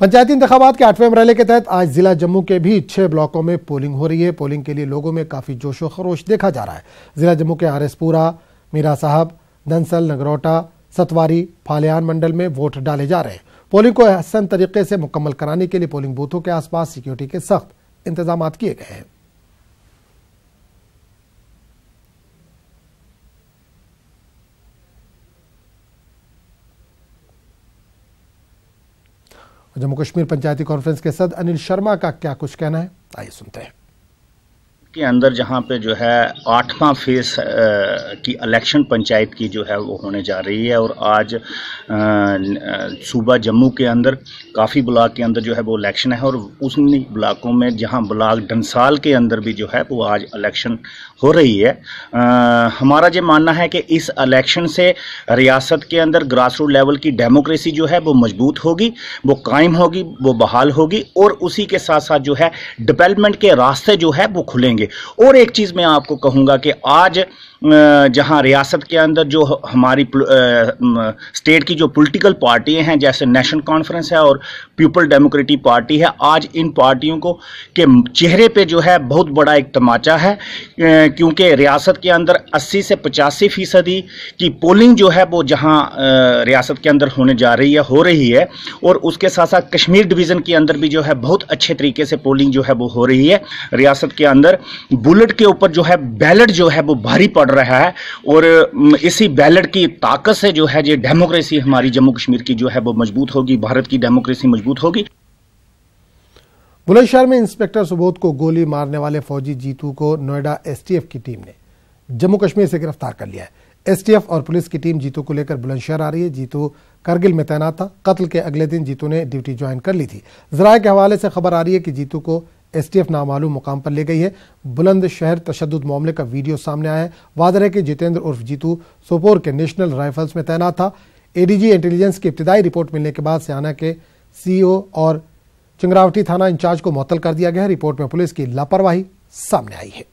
पंचायती इंतखाबात के 8वें मरहले के तहत आज जिला जम्मू के भी 6 ब्लॉकों में पोलिंग हो रही है। पोलिंग के लिए लोगों में काफी जोशो खरोश देखा जा रहा है। जिला जम्मू के आरएसपुरा, मीरा साहब, दंसल, नगरोटा, सतवारी, फालियान मंडल में वोट डाले जा रहे हैं। पोलिंग को हसन तरीके से मुकम्मल कराने के लिए पोलिंग बूथों के आसपास सिक्योरिटी के सख्त इंतजाम किए गए हैं। जम्मू कश्मीर पंचायती कॉन्फ्रेंस के सदस्य अनिल शर्मा का क्या कुछ कहना है, आइए सुनते हैं। के अंदर जहां पे जो है 8वां फेज की इलेक्शन पंचायत की जो है वो होने जा रही है और आज सूबा जम्मू के अंदर काफ़ी ब्लॉक के अंदर जो है वो इलेक्शन है और उस ब्लॉकों में जहां ब्लॉक डंसाल के अंदर भी जो है वो आज इलेक्शन हो रही है। हमारा ये मानना है कि इस इलेक्शन से रियासत के अंदर ग्रास रूट लेवल की डेमोक्रेसी जो है वो मजबूत होगी, वो कायम होगी, वो बहाल होगी और उसी के साथ साथ जो है डेवलपमेंट के रास्ते जो है वो खुलेंगे। और एक चीज़ मैं आपको कहूँगा कि आज जहां रियासत के अंदर जो हमारी स्टेट की जो पॉलिटिकल पार्टियां हैं जैसे नेशनल कॉन्फ्रेंस है और पीपल डेमोक्रेटिक पार्टी है, आज इन पार्टियों को के चेहरे पे जो है बहुत बड़ा एक तमाचा है, क्योंकि रियासत के अंदर 80 से 85% की पोलिंग जो है वो जहां रियासत के अंदर होने जा रही है, हो रही है और उसके साथ साथ कश्मीर डिवीज़न के अंदर भी जो है बहुत अच्छे तरीके से पोलिंग जो है वो हो रही है। रियासत के अंदर बुलेट के ऊपर जो है बैलेट जो है वो भारी पड़ रहा है और इसी बैलेट की ताकत से जो है ये डेमोक्रेसी हमारी जम्मू कश्मीर की जो है वो मजबूत होगी, भारत की डेमोक्रेसी मजबूत होगी। बुलंदशहर में इंस्पेक्टर सुबोध को गोली मारने वाले फौजी जीतू को नोएडा एसटीएफ की टीम ने जम्मू कश्मीर से गिरफ्तार कर लिया है। एसटीएफ और पुलिस की टीम जीतू को लेकर बुलंदशहर आ रही है। जीतू करगिल में तैनात था। कत्ल के अगले दिन जीतू ने ड्यूटी ज्वाइन कर ली थी। जराये के हवाले से खबर आ रही है कि जीतू को एसटीएफ नामालूम मुकाम पर ले गई है। बुलंदशहर तशद्दुद मामले का वीडियो सामने आया है। वादर है कि जितेंद्र उर्फ जीतू सोपोर के नेशनल राइफल्स में तैनात था। एडीजी इंटेलिजेंस की इब्तिदाई रिपोर्ट मिलने के बाद सियाना के सीईओ और चिंगरावटी थाना इंचार्ज को मुअत्तल कर दिया गया है। रिपोर्ट में पुलिस की लापरवाही सामने आई है।